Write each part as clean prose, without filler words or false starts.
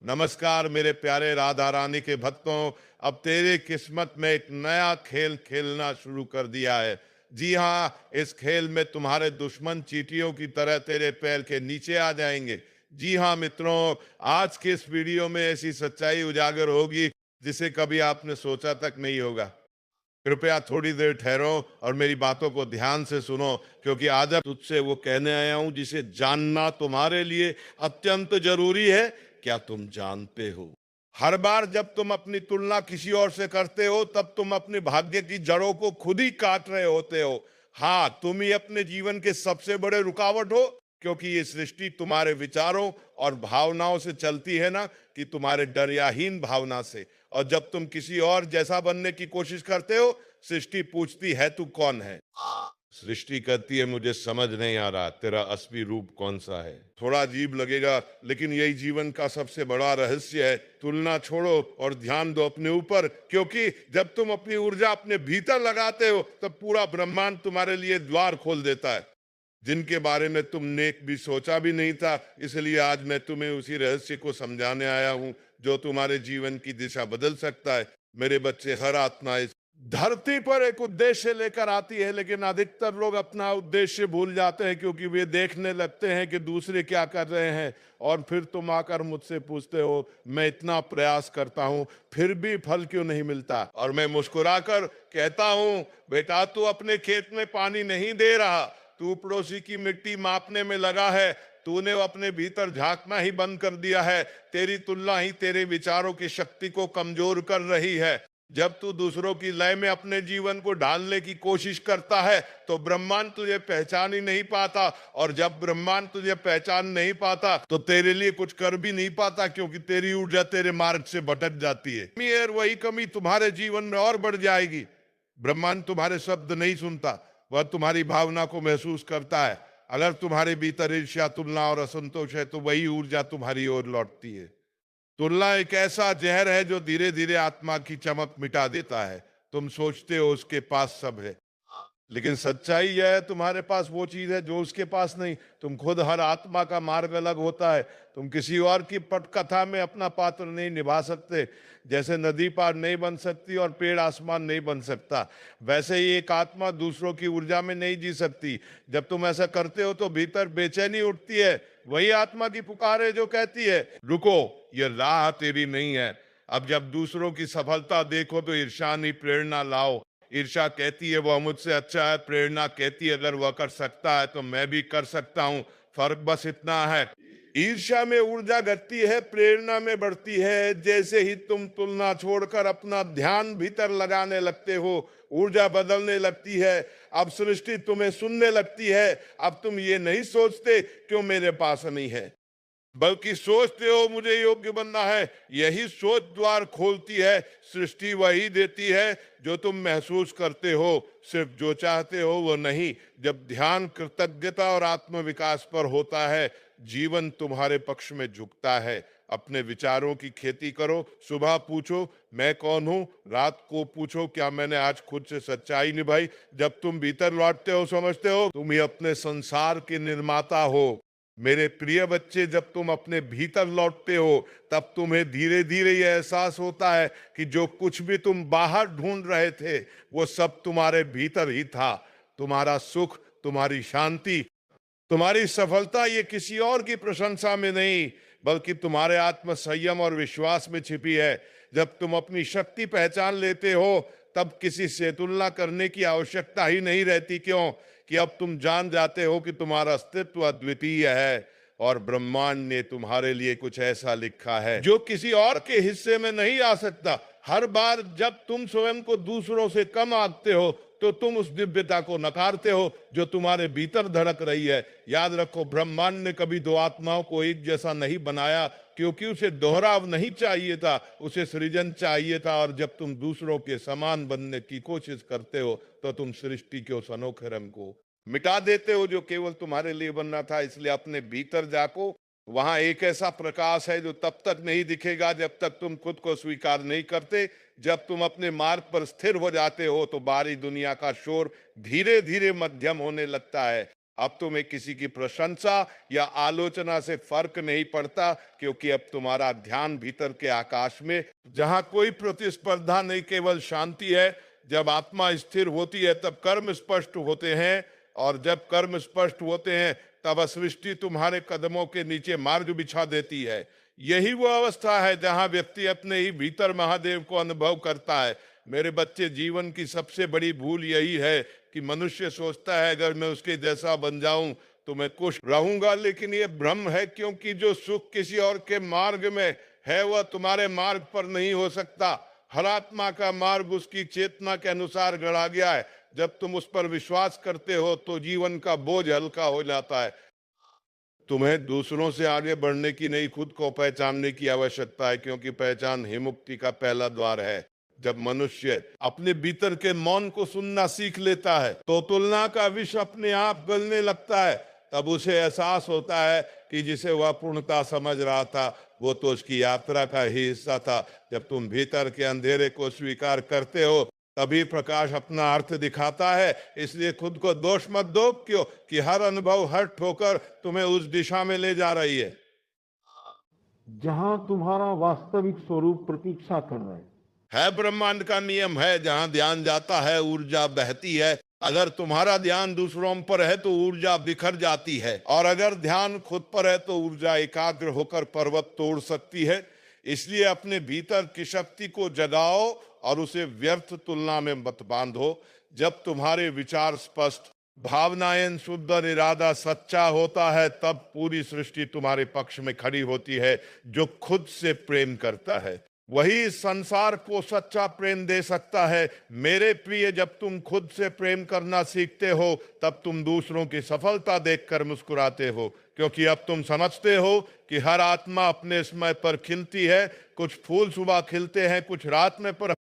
नमस्कार मेरे प्यारे राधा रानी के भक्तों। अब तेरी किस्मत में एक नया खेल खेलना शुरू कर दिया है। जी हाँ, इस खेल में तुम्हारे दुश्मन चींटियों की तरह तेरे पैर के नीचे आ जाएंगे। जी हाँ मित्रों, आज के इस वीडियो में ऐसी सच्चाई उजागर होगी जिसे कभी आपने सोचा तक नहीं होगा। कृपया थोड़ी देर ठहरो और मेरी बातों को ध्यान से सुनो, क्योंकि आज अब तुझसे वो कहने आया हूं जिसे जानना तुम्हारे लिए अत्यंत जरूरी है। क्या तुम जानते हो, हर बार जब तुम अपनी तुलना किसी और से करते हो तब तुम अपने भाग्य की जड़ों को खुद ही काट रहे होते हो। हाँ, तुम ही अपने जीवन के सबसे बड़े रुकावट हो, क्योंकि ये सृष्टि तुम्हारे विचारों और भावनाओं से चलती है ना, कि तुम्हारे डर या हीन भावना से। और जब तुम किसी और जैसा बनने की कोशिश करते हो, सृष्टि पूछती है तू कौन है। सृष्टि कहती है मुझे समझ नहीं आ रहा तेरा असली रूप कौन सा है। थोड़ा अजीब लगेगा, लेकिन यही जीवन का सबसे बड़ा रहस्य है। तुलना छोड़ो और ध्यान दो अपने ऊपर, क्योंकि जब तुम अपनी ऊर्जा अपने भीतर लगाते हो तब पूरा ब्रह्मांड तुम्हारे लिए द्वार खोल देता है, जिनके बारे में तुमने भी सोचा भी नहीं था। इसलिए आज मैं तुम्हें उसी रहस्य को समझाने आया हूं जो तुम्हारे जीवन की दिशा बदल सकता है। मेरे बच्चे, हर आत्मा इस धरती पर एक उद्देश्य लेकर आती है, लेकिन अधिकतर लोग अपना उद्देश्य भूल जाते हैं, क्योंकि वे देखने लगते हैं कि दूसरे क्या कर रहे हैं। और फिर तुम आकर मुझसे पूछते हो, मैं इतना प्रयास करता हूं फिर भी फल क्यों नहीं मिलता। और मैं मुस्कुराकर कहता हूं, बेटा तू अपने खेत में पानी नहीं दे रहा, तू पड़ोसी की मिट्टी मापने में लगा है। तूने अपने भीतर झांकना ही बंद कर दिया है। तेरी तुलना ही तेरे विचारों की शक्ति को कमजोर कर रही है। जब तू दूसरों की लय में अपने जीवन को ढालने की कोशिश करता है तो ब्रह्मांड तुझे पहचान ही नहीं पाता, और जब ब्रह्मांड तुझे पहचान नहीं पाता तो तेरे लिए कुछ कर भी नहीं पाता, क्योंकि तेरी ऊर्जा तेरे मार्ग से भटक जाती है। और वही कमी तुम्हारे जीवन में और बढ़ जाएगी। ब्रह्मांड तुम्हारे शब्द नहीं सुनता, वह तुम्हारी भावना को महसूस करता है। अगर तुम्हारे भीतर ईर्ष्या, तुलना और असंतोष है तो वही ऊर्जा तुम्हारी ओर लौटती है। तुलना एक ऐसा जहर है जो धीरे धीरे आत्मा की चमक मिटा देता है। तुम सोचते हो उसके पास सब है, लेकिन सच्चाई यह है तुम्हारे पास वो चीज है जो उसके पास नहीं। तुम खुद, हर आत्मा का मार्ग अलग होता है। तुम किसी और की पटकथा में अपना पात्र नहीं निभा सकते। जैसे नदी पार नहीं बन सकती और पेड़ आसमान नहीं बन सकता, वैसे ही एक आत्मा दूसरों की ऊर्जा में नहीं जी सकती। जब तुम ऐसा करते हो तो भीतर बेचैनी उठती है। वही आत्मा की पुकार है जो कहती है, रुको, ये राह तेरी नहीं है। अब जब दूसरों की सफलता देखो तो ईर्ष्या नहीं, प्रेरणा लाओ। ईर्ष्या कहती है वह मुझसे अच्छा है, प्रेरणा कहती है अगर वह कर सकता है तो मैं भी कर सकता हूं। फर्क बस इतना है, ईर्ष्या में ऊर्जा घटती है, प्रेरणा में बढ़ती है। जैसे ही तुम तुलना छोड़कर अपना ध्यान भीतर लगाने लगते हो, ऊर्जा बदलने लगती है। अब सृष्टि तुम्हें सुनने लगती है। अब तुम ये नहीं सोचते क्यों मेरे पास नहीं है, बल्कि सोचते हो मुझे योग्य बनना है। यही सोच द्वार खोलती है। सृष्टि वही देती है जो तुम महसूस करते हो, सिर्फ जो चाहते हो वो नहीं। जब ध्यान कृतज्ञता और आत्मविकास पर होता है, जीवन तुम्हारे पक्ष में झुकता है। अपने विचारों की खेती करो। सुबह पूछो मैं कौन हूं, रात को पूछो क्या मैंने आज खुद से सच्चाई निभाई। जब तुम भीतर लौटते हो, समझते हो तुम ही अपने संसार के निर्माता हो। मेरे प्रिय बच्चे, जब तुम अपने भीतर लौटते हो तब तुम्हें धीरे धीरे यह एहसास होता है कि जो कुछ भी तुम बाहर ढूंढ रहे थे वो सब तुम्हारे भीतर ही था। तुम्हारा सुख, तुम्हारी शांति, तुम्हारी सफलता ये किसी और की प्रशंसा में नहीं, बल्कि तुम्हारे आत्म संयम और विश्वास में छिपी है। जब तुम अपनी शक्ति पहचान लेते हो तब किसी से तुलना करने की आवश्यकता ही नहीं रहती। क्यों कि अब तुम जान जाते हो कि तुम्हारा अस्तित्व अद्वितीय है, और ब्रह्मांड ने तुम्हारे लिए कुछ ऐसा लिखा है जो किसी और के हिस्से में नहीं आ सकता। हर बार जब तुम स्वयं को दूसरों से कम आंकते हो तो तुम उस दिव्यता को नकारते हो जो तुम्हारे भीतर धड़क रही है। याद रखो, ब्रह्मांड ने कभी दो आत्माओं को एक जैसा नहीं बनाया, क्योंकि उसे दोहराव नहीं चाहिए था, उसे सृजन चाहिए था। और जब तुम दूसरों के समान बनने की कोशिश करते हो तो तुम सृष्टि के उस अनोखे रंग को मिटा देते हो जो केवल तुम्हारे लिए बनना था। इसलिए अपने भीतर जाको, वहां एक ऐसा प्रकाश है जो तब तक नहीं दिखेगा जब तक तुम खुद को स्वीकार नहीं करते। जब तुम अपने मार्ग पर स्थिर हो जाते हो तो बाहरी दुनिया का शोर धीरे धीरे मध्यम होने लगता है। अब तुम्हें किसी की प्रशंसा या आलोचना से फर्क नहीं पड़ता, क्योंकि अब तुम्हारा ध्यान भीतर के आकाश में, जहां कोई प्रतिस्पर्धा नहीं, केवल शांति है। जब आत्मा स्थिर होती है तब कर्म स्पष्ट होते हैं, और जब कर्म स्पष्ट होते हैं तब सृष्टि तुम्हारे कदमों के नीचे मार्ग बिछा देती है। यही वो अवस्था है जहां व्यक्ति अपने ही भीतर महादेव को अनुभव करता है। मेरे बच्चे, जीवन की सबसे बड़ी भूल यही है कि मनुष्य सोचता है अगर मैं उसके जैसा बन जाऊं तो मैं खुश रहूंगा, लेकिन ये भ्रम है, क्योंकि जो सुख किसी और के मार्ग में है वह तुम्हारे मार्ग पर नहीं हो सकता। हर आत्मा का मार्ग उसकी चेतना के अनुसार गढ़ा गया है। जब तुम उस पर विश्वास करते हो तो जीवन का बोझ हल्का हो जाता है। तुम्हें दूसरों से आगे बढ़ने की नहीं, खुद को पहचानने की आवश्यकता है, क्योंकि पहचान ही मुक्ति का पहला द्वार है। जब मनुष्य अपने भीतर के मौन को सुनना सीख लेता है तो तुलना का विष अपने आप गलने लगता है। तब उसे एहसास होता है कि जिसे वह पूर्णता समझ रहा था वो तो उसकी यात्रा का ही हिस्सा था। जब तुम भीतर के अंधेरे को स्वीकार करते हो तभी प्रकाश अपना अर्थ दिखाता है। इसलिए खुद को दोष मत दो, क्यों कि हर अनुभव, हर ठोकर तुम्हें उस दिशा में ले जा रही है जहां तुम्हारा वास्तविक स्वरूप प्रतीक्षा कर रहा है। ब्रह्मांड का नियम है, जहां ध्यान जाता है ऊर्जा बहती है। अगर तुम्हारा ध्यान दूसरों पर है तो ऊर्जा बिखर जाती है, और अगर ध्यान खुद पर है तो ऊर्जा एकाग्र होकर पर्वत तोड़ सकती है। इसलिए अपने भीतर की शक्ति को जगाओ और उसे व्यर्थ तुलना में मत बांधो। जब तुम्हारे विचार स्पष्ट, भावनाएं शुद्ध और इरादा सच्चा होता है, तब पूरी सृष्टि तुम्हारे पक्ष में खड़ी होती है। जो खुद से प्रेम करता है वही संसार को सच्चा प्रेम दे सकता है। मेरे प्रिय, जब तुम खुद से प्रेम करना सीखते हो तब तुम दूसरों की सफलता देखकर मुस्कुराते हो, क्योंकि अब तुम समझते हो कि हर आत्मा अपने समय पर खिलती है। कुछ फूल सुबह खिलते हैं, कुछ रात में, पर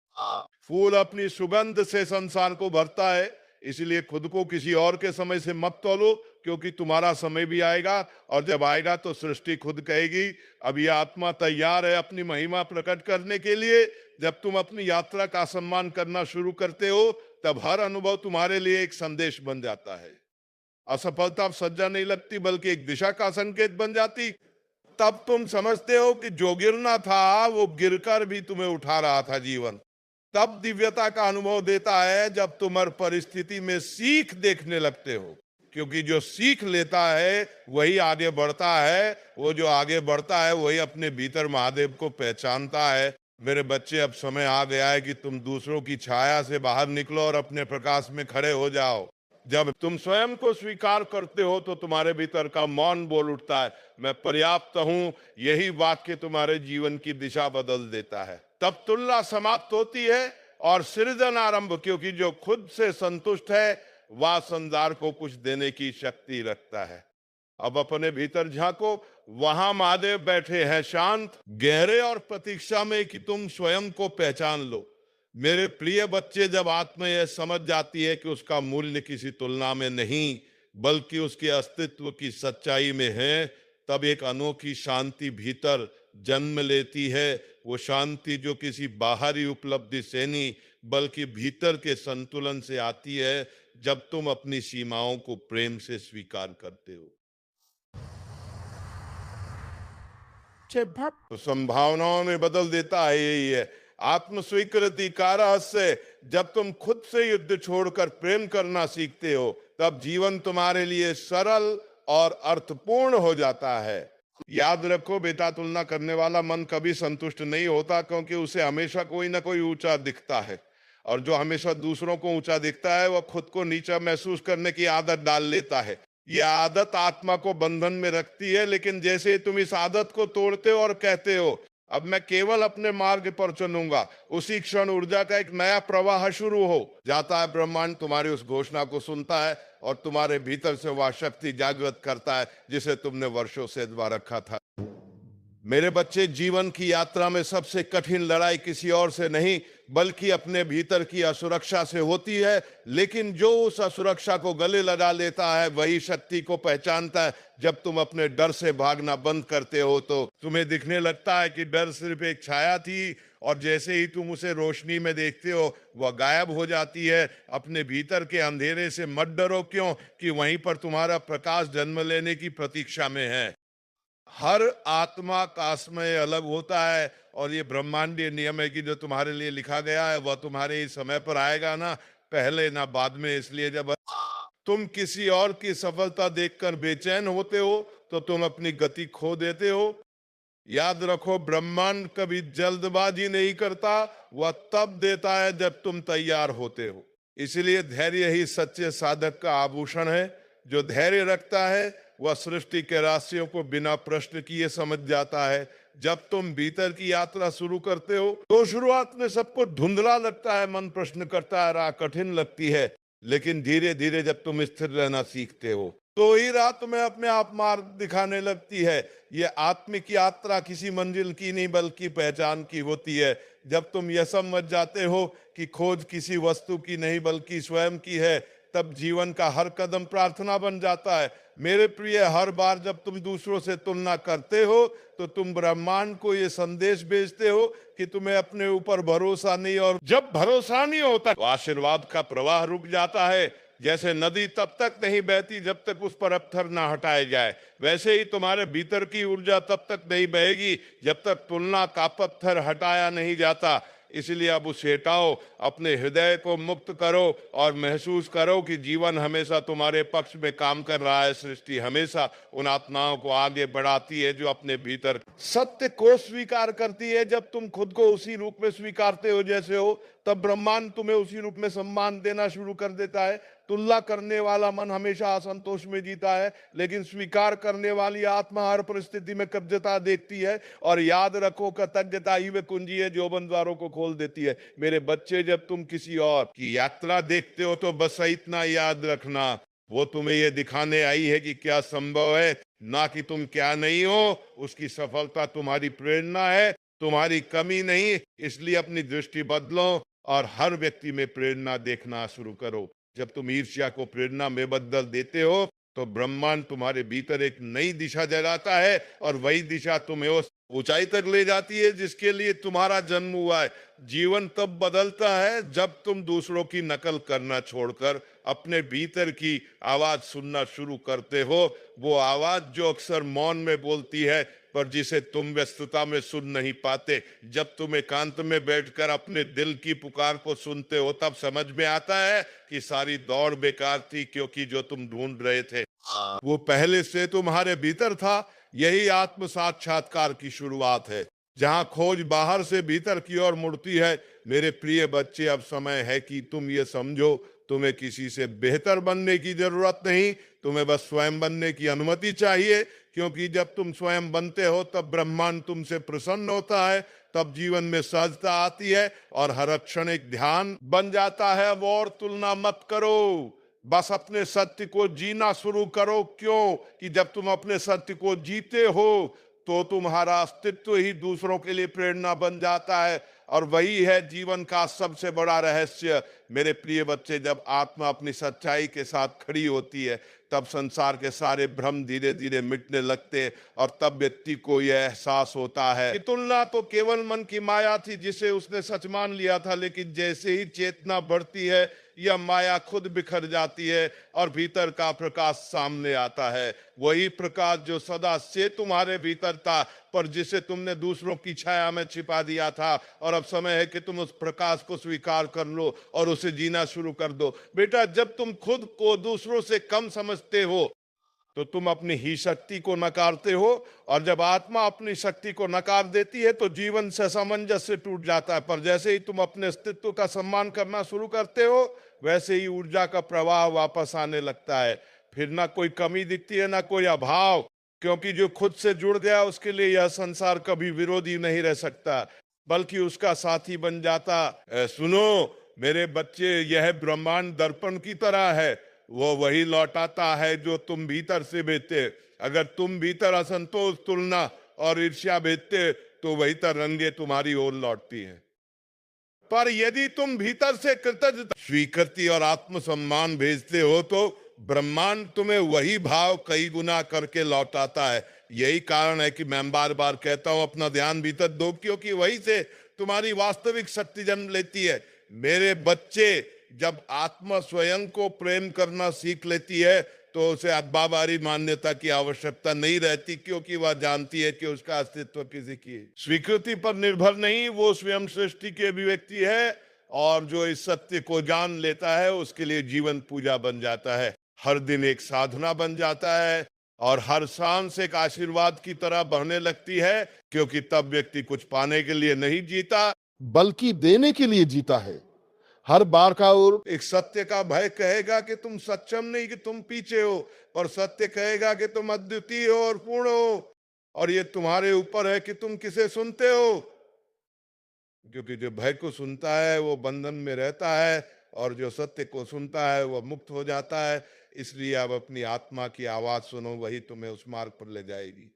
फूल अपनी सुगंध से संसार को भरता है। इसलिए खुद को किसी और के समय से मत तोलो, क्योंकि तुम्हारा समय भी आएगा, और जब आएगा तो सृष्टि खुद कहेगी अब यह आत्मा तैयार है अपनी महिमा प्रकट करने के लिए। जब तुम अपनी यात्रा का सम्मान करना शुरू करते हो तब हर अनुभव तुम्हारे लिए एक संदेश बन जाता है। असफलता सज्जा नहीं लगती, बल्कि एक दिशा का संकेत बन जाती। तब तुम समझते हो कि जो गिरना था वो गिरकर भी तुम्हें उठा रहा था जीवन। तब दिव्यता का अनुभव देता है जब तुम हर परिस्थिति में सीख देखने लगते हो, क्योंकि जो सीख लेता है वही आगे बढ़ता है। वो जो आगे बढ़ता है वही अपने भीतर महादेव को पहचानता है। मेरे बच्चे, अब समय आ गया है कि तुम दूसरों की छाया से बाहर निकलो और अपने प्रकाश में खड़े हो जाओ। जब तुम स्वयं को स्वीकार करते हो तो तुम्हारे भीतर का मौन बोल उठता है, मैं पर्याप्त हूं। यही वाक्य तुम्हारे जीवन की दिशा बदल देता है। तब तुलना समाप्त होती है और सृजन आरंभ, क्योंकि जो खुद से संतुष्ट है वह संसार को कुछ देने की शक्ति रखता है। अब अपने भीतर झांको, वहां महादेव बैठे हैं शांत, गहरे और प्रतीक्षा में कि तुम स्वयं को पहचान लो। मेरे प्रिय बच्चे, जब आत्मा यह समझ जाती है कि उसका मूल्य किसी तुलना में नहीं बल्कि उसके अस्तित्व की सच्चाई में है, तब एक अनोखी शांति भीतर जन्म लेती है। वो शांति जो किसी बाहरी उपलब्धि से नहीं बल्कि भीतर के संतुलन से आती है, जब तुम अपनी सीमाओं को प्रेम से स्वीकार करते हो। तो संभावनाओं में बदल देता है। यही है आत्म स्वीकृति का रहस्य। जब तुम खुद से युद्ध छोड़कर प्रेम करना सीखते हो तब जीवन तुम्हारे लिए सरल और अर्थपूर्ण हो जाता है। याद रखो बेटा, तुलना करने वाला मन कभी संतुष्ट नहीं होता, क्योंकि उसे हमेशा कोई ना कोई ऊंचा दिखता है, और जो हमेशा दूसरों को ऊंचा दिखता है वह खुद को नीचा महसूस करने की आदत डाल लेता है। यह आदत आत्मा को बंधन में रखती है, लेकिन जैसे तुम इस आदत को तोड़ते हो और कहते हो अब मैं केवल अपने मार्ग पर चलूंगा, उसी क्षण ऊर्जा का एक नया प्रवाह शुरू हो जाता है। ब्रह्मांड तुम्हारी उस घोषणा को सुनता है और तुम्हारे भीतर से वह शक्ति जागृत करता है जिसे तुमने वर्षों से दबा रखा था। मेरे बच्चे, जीवन की यात्रा में सबसे कठिन लड़ाई किसी और से नहीं बल्कि अपने भीतर की असुरक्षा से होती है। लेकिन जो उस असुरक्षा को गले लगा लेता है वही शक्ति को पहचानता है। जब तुम अपने डर से भागना बंद करते हो तो तुम्हें दिखने लगता है कि डर सिर्फ एक छाया थी, और जैसे ही तुम उसे रोशनी में देखते हो वह गायब हो जाती है। अपने भीतर के अंधेरे से मत डरो, क्यों कि वहीं पर तुम्हारा प्रकाश जन्म लेने की प्रतीक्षा में है। हर आत्मा का समय अलग होता है, और ये ब्रह्मांडीय नियम है कि जो तुम्हारे लिए लिखा गया है वह तुम्हारे ही समय पर आएगा, ना पहले ना बाद में। इसलिए जब तुम किसी और की सफलता देखकर बेचैन होते हो तो तुम अपनी गति खो देते हो। याद रखो, ब्रह्मांड कभी जल्दबाजी नहीं करता, वह तब देता है जब तुम तैयार होते हो। इसलिए धैर्य ही सच्चे साधक का आभूषण है। जो धैर्य रखता है वह सृष्टि के रहस्यों को बिना प्रश्न किए समझ जाता है। जब तुम भीतर की यात्रा शुरू करते हो तो शुरुआत में सबको धुंधला लगता है, मन प्रश्न करता है, राह कठिन लगती है। लेकिन धीरे धीरे जब तुम स्थिर रहना सीखते हो तो ही राह तुम्हें अपने आप मार्ग दिखाने लगती है। ये आत्मिक यात्रा किसी मंजिल की नहीं बल्कि पहचान की होती है। जब तुम यह समझ जाते हो कि खोज किसी वस्तु की नहीं बल्कि स्वयं की है, तब जीवन का हर कदम प्रार्थना बन जाता है। मेरे प्रिय, हर बार जब तुम दूसरों से तुलना करते हो तो तुम ब्रह्मांड को ये संदेश भेजते हो कि तुम्हें अपने ऊपर भरोसा नहीं, और जब भरोसा नहीं होता तो आशीर्वाद का प्रवाह रुक जाता है। जैसे नदी तब तक नहीं बहती जब तक उस पर पत्थर ना हटाए जाए, वैसे ही तुम्हारे भीतर की ऊर्जा तब तक नहीं बहेगी जब तक तुलना का पत्थर हटाया नहीं जाता। इसलिए अब उसे हटाओ, अपने हृदय को मुक्त करो और महसूस करो कि जीवन हमेशा तुम्हारे पक्ष में काम कर रहा है। सृष्टि हमेशा उन आत्माओं को आगे बढ़ाती है जो अपने भीतर सत्य को स्वीकार करती है। जब तुम खुद को उसी रूप में स्वीकारते हो जैसे हो, तब ब्रह्मांड तुम्हें उसी रूप में सम्मान देना शुरू कर देता है। तुलना करने वाला मन हमेशा असंतोष में जीता है, लेकिन स्वीकार करने वाली आत्मा हर परिस्थिति में कृतज्ञता देखती है। और याद रखो, कृतज्ञता ही वे कुंजी है जो बंद द्वारों को खोल देती है। मेरे बच्चे, जब तुम किसी और की यात्रा देखते हो तो बस इतना याद रखना, वो तुम्हें ये दिखाने आई है कि क्या संभव है, ना कि तुम क्या नहीं हो। उसकी सफलता तुम्हारी प्रेरणा है, तुम्हारी कमी नहीं। इसलिए अपनी दृष्टि बदलो और हर व्यक्ति में प्रेरणा देखना शुरू करो। जब तुम ईर्ष्या को प्रेरणा में बदल देते हो तो ब्रह्मांड तुम्हारे भीतर एक नई दिशा जगाता है, और वही दिशा तुम्हें उस ऊंचाई तक ले जाती है जिसके लिए तुम्हारा जन्म हुआ है। जीवन तब बदलता है जब तुम दूसरों की नकल करना छोड़कर अपने भीतर की आवाज सुनना शुरू करते हो। वो आवाज जो अक्सर मौन में बोलती है पर जिसे तुम व्यस्तता में सुन नहीं पाते। जब तुम एकांत में बैठकर अपने दिल की पुकार को सुनते हो तब समझ में आता है कि सारी दौड़ बेकार थी, क्योंकि जो तुम ढूंढ रहे थे वो पहले से तुम्हारे भीतर था। यही आत्म साक्षात्कार की शुरुआत है, जहां खोज बाहर से भीतर की ओर मुड़ती है। मेरे प्रिय बच्चे, अब समय है कि तुम ये समझो, तुम्हें किसी से बेहतर बनने की जरूरत नहीं, तुम्हें बस स्वयं बनने की अनुमति चाहिए। क्योंकि जब तुम स्वयं बनते हो तब ब्रह्मांड तुमसे प्रसन्न होता है, तब जीवन में सहजता आती है और हर क्षण एक ध्यान बन जाता है। अब और तुलना मत करो, बस अपने सत्य को जीना शुरू करो। क्यों कि जब तुम अपने सत्य को जीते हो तो तुम्हारा अस्तित्व ही दूसरों के लिए प्रेरणा बन जाता है, और वही है जीवन का सबसे बड़ा रहस्य। मेरे प्रिय बच्चे, जब आत्मा अपनी सच्चाई के साथ खड़ी होती है तब संसार के सारे भ्रम धीरे धीरे मिटने लगते हैं, और तब व्यक्ति को यह एहसास होता है कि तुलना तो केवल मन की माया थी जिसे उसने सच मान लिया था। लेकिन जैसे ही चेतना बढ़ती है यह माया खुद बिखर जाती है और भीतर का प्रकाश सामने आता है। वही प्रकाश जो सदा से तुम्हारे भीतर था पर जिसे तुमने दूसरों की छाया में छिपा दिया था। और अब समय है कि तुम उस प्रकाश को स्वीकार कर लो और उसे जीना शुरू कर दो। बेटा, जब तुम खुद को दूसरों से कम समझते हो तो तुम अपनी ही शक्ति को नकारते हो, और जब आत्मा अपनी शक्ति को नकार देती है तो जीवन से सामंजस्य टूट जाता है। पर जैसे ही तुम अपने अस्तित्व का सम्मान करना शुरू करते हो वैसे ही ऊर्जा का प्रवाह वापस आने लगता है। फिर ना कोई कमी दिखती है ना कोई अभाव, क्योंकि जो खुद से जुड़ गया उसके लिए यह संसार कभी विरोधी नहीं रह सकता बल्कि उसका साथी बन जाता। सुनो मेरे बच्चे, यह ब्रह्मांड दर्पण की तरह है, वो वही लौटाता है जो तुम भीतर से बेचे। अगर तुम भीतर असंतोष, तुलना और ईर्ष्या भेजते तो वही तरंगे तुम्हारी ओर लौटती हैं। पर यदि तुम भीतर से कृतज्ञता, स्वीकृति और आत्मसम्मान भेजते हो तो ब्रह्मांड तुम्हें वही भाव कई गुना करके लौटाता है। यही कारण है कि मैं बार बार कहता हूं अपना ध्यान भीतर दो, क्योंकि वही से तुम्हारी वास्तविक शक्ति जन्म लेती है। मेरे बच्चे जब आत्मा स्वयं को प्रेम करना सीख लेती है तो उसे अब्बाबारी मान्यता की आवश्यकता नहीं रहती, क्योंकि वह जानती है कि उसका अस्तित्व किसी की स्वीकृति पर निर्भर नहीं, वो स्वयं सृष्टि की अभिव्यक्ति है। और जो इस सत्य को जान लेता है उसके लिए जीवन पूजा बन जाता है, हर दिन एक साधना बन जाता है और हर सांस एक आशीर्वाद की तरह बहने लगती है, क्योंकि तब व्यक्ति कुछ पाने के लिए नहीं जीता बल्कि देने के लिए जीता है। हर बार का और एक सत्य का भय कहेगा कि तुम सक्षम नहीं, कि तुम पीछे हो, पर सत्य कहेगा कि तुम अद्वितीय हो और पूर्ण हो, और ये तुम्हारे ऊपर है कि तुम किसे सुनते हो। क्योंकि जो भय को सुनता है वो बंधन में रहता है और जो सत्य को सुनता है वो मुक्त हो जाता है। इसलिए अब अपनी आत्मा की आवाज सुनो, वही तुम्हें उस मार्ग पर ले जाएगी।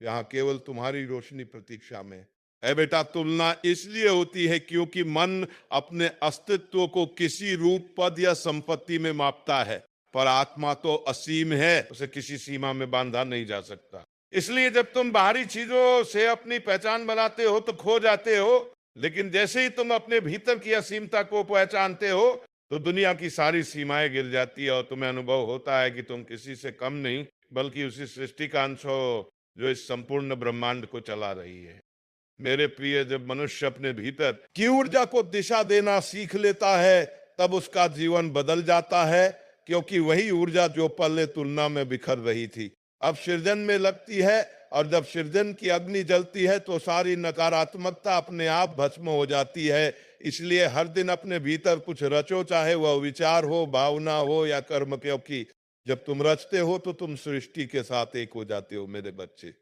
यहाँ केवल तुम्हारी रोशनी प्रतीक्षा में है। बेटा, तुलना इसलिए होती है क्योंकि मन अपने अस्तित्व को किसी रूप, पद या संपत्ति में मापता है, पर आत्मा तो असीम है, उसे किसी सीमा में बांधा नहीं जा सकता। इसलिए जब तुम बाहरी चीजों से अपनी पहचान बनाते हो तो खो जाते हो, लेकिन जैसे ही तुम अपने भीतर की असीमता को पहचानते हो तो दुनिया की सारी सीमाएं गिर जाती है और तुम्हें अनुभव होता है कि तुम किसी से कम नहीं बल्कि उसी सृष्टि का अंश हो जो इस संपूर्ण ब्रह्मांड को चला रही है। मेरे प्रिय, जब मनुष्य अपने भीतर की ऊर्जा को दिशा देना सीख लेता है तब उसका जीवन बदल जाता है, क्योंकि वही ऊर्जा जो पहले तुलना में बिखर रही थी अब सृजन में लगती है, और जब सृजन की अग्नि जलती है तो सारी नकारात्मकता अपने आप भस्म हो जाती है। इसलिए हर दिन अपने भीतर कुछ रचो, चाहे वह विचार हो, भावना हो या कर्म, क्योंकि जब तुम रचते हो तो तुम सृष्टि के साथ एक हो जाते हो। मेरे बच्चे,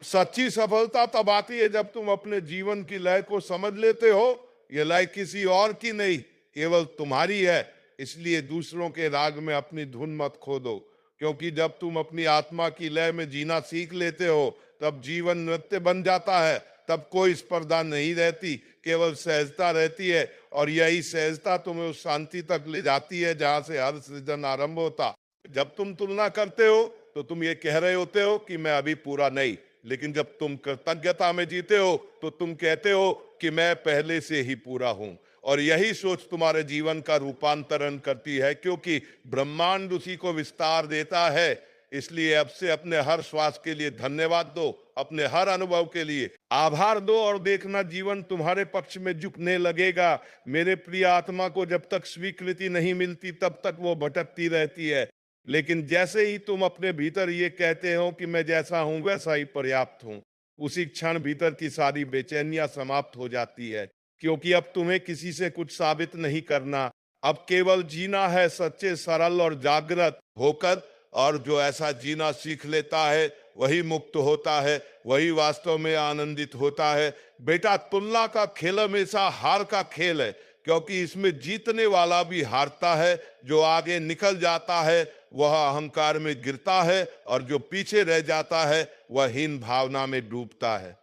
सच्ची सफलता तब आती है जब तुम अपने जीवन की लय को समझ लेते हो। यह लय किसी और की नहीं, केवल तुम्हारी है। इसलिए दूसरों के राग में अपनी धुन मत खो दो, क्योंकि जब तुम अपनी आत्मा की लय में जीना सीख लेते हो तब जीवन नृत्य बन जाता है। तब कोई स्पर्धा नहीं रहती, केवल सहजता रहती है, और यही सहजता तुम्हें उस शांति तक ले जाती है जहां से हर सृजन आरंभ होता। जब तुम तुलना करते हो तो तुम ये कह रहे होते हो कि मैं अभी पूरा नहीं, लेकिन जब तुम कृतज्ञता में जीते हो तो तुम कहते हो कि मैं पहले से ही पूरा हूं। और यही सोच तुम्हारे जीवन का रूपांतरण करती है, क्योंकि ब्रह्मांड उसी को विस्तार देता है। इसलिए अब से अपने हर श्वास के लिए धन्यवाद दो, अपने हर अनुभव के लिए आभार दो, और देखना जीवन तुम्हारे पक्ष में झुकने लगेगा। मेरे प्रिय, आत्मा को जब तक स्वीकृति नहीं मिलती तब तक वो भटकती रहती है, लेकिन जैसे ही तुम अपने भीतर ये कहते हो कि मैं जैसा हूं वैसा ही पर्याप्त हूं, उसी क्षण भीतर की सारी बेचैनियां समाप्त हो जाती है। क्योंकि अब तुम्हें किसी से कुछ साबित नहीं करना, अब केवल जीना है सच्चे, सरल और जागृत होकर। और जो ऐसा जीना सीख लेता है वही मुक्त होता है, वही वास्तव में आनंदित होता है। बेटा, तुलना का खेल हमेशा हार का खेल है, क्योंकि इसमें जीतने वाला भी हारता है। जो आगे निकल जाता है वह अहंकार में गिरता है, और जो पीछे रह जाता है वह हीन भावना में डूबता है।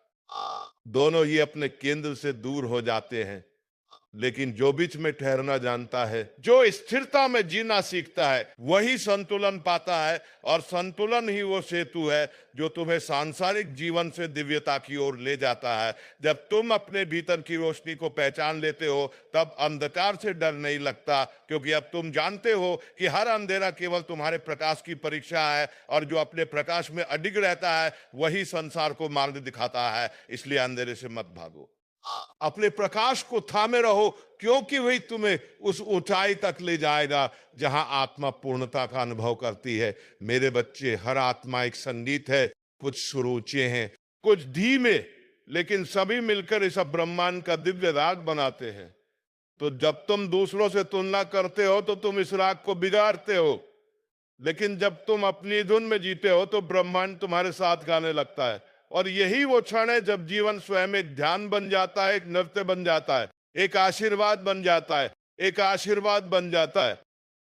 दोनों ही अपने केंद्र से दूर हो जाते हैं, लेकिन जो बीच में ठहरना जानता है, जो स्थिरता में जीना सीखता है, वही संतुलन पाता है। और संतुलन ही वो सेतु है जो तुम्हें सांसारिक जीवन से दिव्यता की ओर ले जाता है। जब तुम अपने भीतर की रोशनी को पहचान लेते हो तब अंधकार से डर नहीं लगता, क्योंकि अब तुम जानते हो कि हर अंधेरा केवल तुम्हारे प्रकाश की परीक्षा है, और जो अपने प्रकाश में अडिग रहता है वही संसार को मार्ग दिखाता है। इसलिए अंधेरे से मत भागो, अपने प्रकाश को थामे रहो, क्योंकि वही तुम्हें उस ऊंचाई तक ले जाएगा जहां आत्मा पूर्णता का अनुभव करती है। मेरे बच्चे, हर आत्मा एक संगीत है। कुछ सुरुचि हैं, कुछ धीमे, लेकिन सभी मिलकर इस ब्रह्मांड का दिव्य राग बनाते हैं। तो जब तुम दूसरों से तुलना करते हो तो तुम इस राग को बिगाड़ते हो, लेकिन जब तुम अपनी धुन में जीते हो तो ब्रह्मांड तुम्हारे साथ गाने लगता है। और यही वो क्षण है जब जीवन स्वयं एक ध्यान बन जाता है, एक नृत्य बन जाता है, एक आशीर्वाद बन जाता है, एक आशीर्वाद बन जाता है।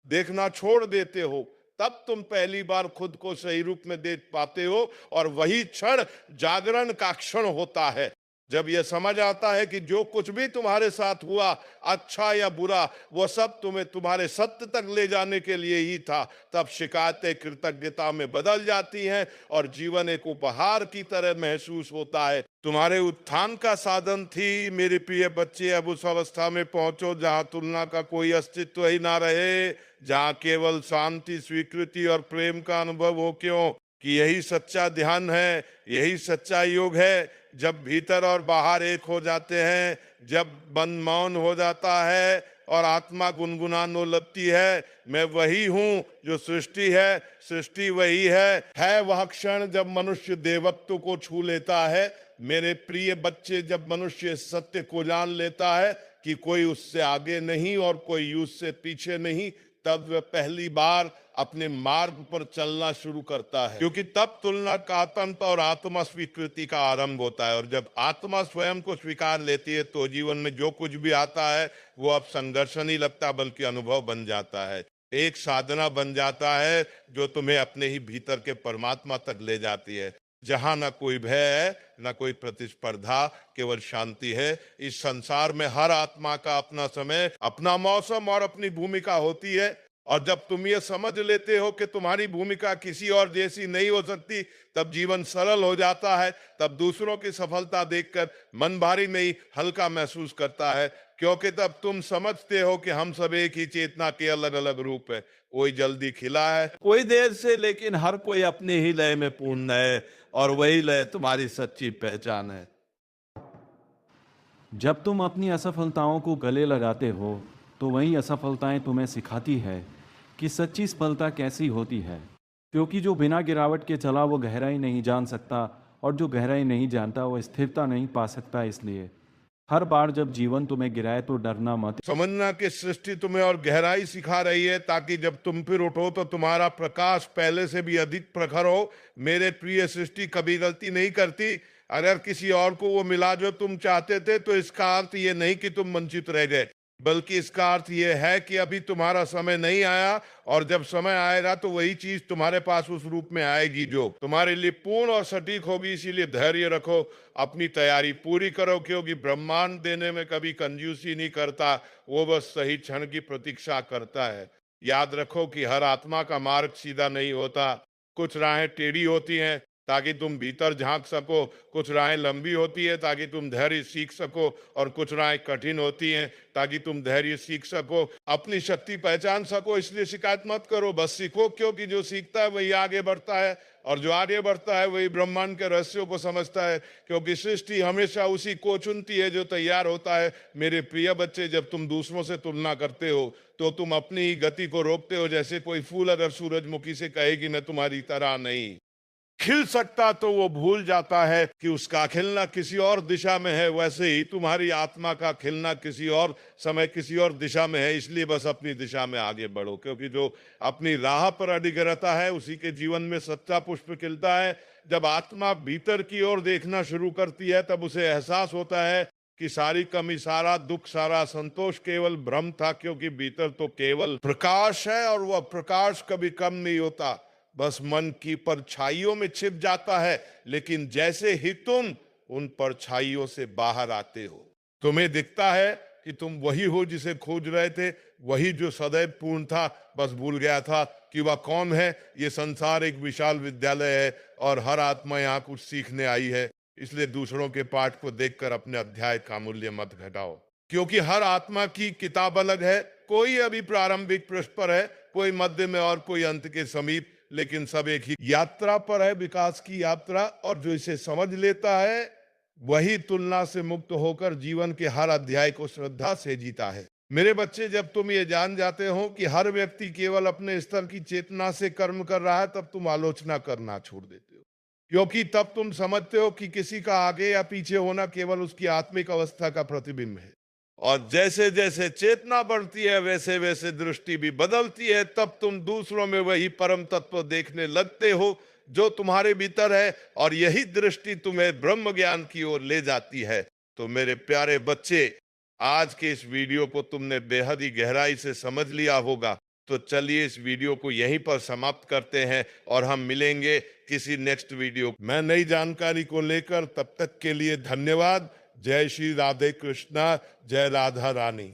देखना छोड़ देते हो तब तुम पहली बार खुद को सही रूप में देख पाते हो, और वही क्षण जागरण का क्षण होता है। जब यह समझ आता है कि जो कुछ भी तुम्हारे साथ हुआ, अच्छा या बुरा, वो सब तुम्हें तुम्हारे सत्य तक ले जाने के लिए ही था, तब शिकायतें कृतज्ञता में बदल जाती हैं और जीवन एक उपहार की तरह महसूस होता है। तुम्हारे उत्थान का साधन थी मेरे प्रिय बच्चे, अब उस अवस्था में पहुंचो जहां तुलना का कोई अस्तित्व ही ना रहे, जहां केवल शांति, स्वीकृति और प्रेम का अनुभव हो। क्यों कि यही सच्चा ध्यान है, यही सच्चा योग है। जब भीतर और बाहर एक हो जाते हैं, जब मन मौन हो जाता है और आत्मा गुनगुनाने लगती है, मैं वही हूं जो सृष्टि है, सृष्टि वही है वह क्षण जब मनुष्य देवत्व को छू लेता है। मेरे प्रिय बच्चे, जब मनुष्य सत्य को जान लेता है कि कोई उससे आगे नहीं और कोई उससे पीछे नहीं, तब वह पहली बार अपने मार्ग पर चलना शुरू करता है, क्योंकि तब तुलना का आतंक और आत्मा स्वीकृति का आरंभ होता है। और जब आत्मा स्वयं को स्वीकार लेती है तो जीवन में जो कुछ भी आता है वो अब संघर्ष नहीं लगता, बल्कि अनुभव बन जाता है, एक साधना बन जाता है जो तुम्हें अपने ही भीतर के परमात्मा तक ले जाती है, जहां ना कोई भय है, ना कोई प्रतिस्पर्धा, केवल शांति है। इस संसार में हर आत्मा का अपना समय, अपना मौसम और अपनी भूमिका होती है। और जब तुम ये समझ लेते हो कि तुम्हारी भूमिका किसी और जैसी नहीं हो सकती, तब जीवन सरल हो जाता है। तब दूसरों की सफलता देखकर मन भारी नहीं, हल्का महसूस करता है, क्योंकि तब तुम समझते हो कि हम सब एक ही चेतना के अलग अलग रूप है। कोई जल्दी खिला है, कोई देर से, लेकिन हर कोई अपने ही लय में पूर्ण है, और वही लय तुम्हारी सच्ची पहचान है। जब तुम अपनी असफलताओं को गले लगाते हो तो वही असफलताएं तुम्हें सिखाती है कि सच्ची सफलता कैसी होती है, क्योंकि जो बिना गिरावट के चला वो गहराई नहीं जान सकता, और जो गहराई नहीं जानता वो स्थिरता नहीं पा सकता। इसलिए हर बार जब जीवन तुम्हें गिराए तो डरना मत। समझना कि सृष्टि तुम्हें और गहराई सिखा रही है, ताकि जब तुम फिर उठो तो तुम्हारा प्रकाश पहले से भी अधिक प्रखर हो। मेरे प्रिय, सृष्टि कभी गलती नहीं करती। अगर किसी और को वो मिला जो तुम चाहते थे, तो इसका अर्थ ये नहीं कि तुम वंचित रह गए, बल्कि इसका अर्थ ये है कि अभी तुम्हारा समय नहीं आया, और जब समय आएगा तो वही चीज तुम्हारे पास उस रूप में आएगी जो तुम्हारे लिए पूर्ण और सटीक होगी। इसीलिए धैर्य रखो, अपनी तैयारी पूरी करो, क्योंकि ब्रह्मांड देने में कभी कंजूसी नहीं करता, वो बस सही क्षण की प्रतीक्षा करता है। याद रखो कि हर आत्मा का मार्ग सीधा नहीं होता, कुछ राहें टेढ़ी होती हैं ताकि तुम भीतर झांक सको, कुछ राहें लंबी होती है ताकि तुम धैर्य सीख सको, और कुछ राहें कठिन होती हैं ताकि तुम धैर्य सीख सको, अपनी शक्ति पहचान सको। इसलिए शिकायत मत करो, बस सीखो, क्योंकि जो सीखता है वही आगे बढ़ता है, और जो आगे बढ़ता है वही ब्रह्मांड के रहस्यों को समझता है, क्योंकि सृष्टि हमेशा उसी को चुनती है जो तैयार होता है। मेरे प्रिय बच्चे, जब तुम दूसरों से तुलना करते हो तो तुम अपनी ही गति को रोकते हो। जैसे कोई फूल अगर सूरजमुखी से कहे कि मैं तुम्हारी तरह नहीं खिल सकता, तो वो भूल जाता है कि उसका खिलना किसी और दिशा में है। वैसे ही तुम्हारी आत्मा का खिलना किसी और समय, किसी और दिशा में है। इसलिए बस अपनी दिशा में आगे बढ़ो, क्योंकि जो अपनी राह पर अडिग रहता है उसी के जीवन में सच्चा पुष्प खिलता है। जब आत्मा भीतर की ओर देखना शुरू करती है, तब उसे एहसास होता है कि सारी कमी, सारा दुख, सारा संतोष केवल भ्रम था, क्योंकि भीतर तो केवल प्रकाश है, और वह प्रकाश कभी कम नहीं होता, बस मन की परछाइयों में छिप जाता है। लेकिन जैसे ही तुम उन परछाइयों से बाहर आते हो, तुम्हें दिखता है कि तुम वही हो जिसे खोज रहे थे, वही जो सदैव पूर्ण था, बस भूल गया था कि वह कौन है। ये संसार एक विशाल विद्यालय है, और हर आत्मा यहाँ कुछ सीखने आई है। इसलिए दूसरों के पाठ को देखकर अपने अध्याय का मूल्य मत घटाओ, क्योंकि हर आत्मा की किताब अलग है। कोई अभी प्रारंभिक पृष्ठ पर है, कोई मध्य में, और कोई अंत के समीप, लेकिन सब एक ही यात्रा पर है, विकास की यात्रा। और जो इसे समझ लेता है वही तुलना से मुक्त होकर जीवन के हर अध्याय को श्रद्धा से जीता है। मेरे बच्चे, जब तुम ये जान जाते हो कि हर व्यक्ति केवल अपने स्तर की चेतना से कर्म कर रहा है, तब तुम आलोचना करना छोड़ देते हो, क्योंकि तब तुम समझते हो कि किसी का आगे या पीछे होना केवल उसकी आत्मिक अवस्था का प्रतिबिंब है। और जैसे जैसे चेतना बढ़ती है, वैसे वैसे दृष्टि भी बदलती है। तब तुम दूसरों में वही परम तत्व देखने लगते हो जो तुम्हारे भीतर है, और यही दृष्टि तुम्हें ब्रह्म ज्ञान की ओर ले जाती है। तो मेरे प्यारे बच्चे, आज के इस वीडियो को तुमने बेहद ही गहराई से समझ लिया होगा। तो चलिए इस वीडियो को यहीं पर समाप्त करते हैं और हम मिलेंगे किसी नेक्स्ट वीडियो में नई जानकारी को लेकर। तब तक के लिए धन्यवाद। जय श्री राधे कृष्णा, जय राधा रानी।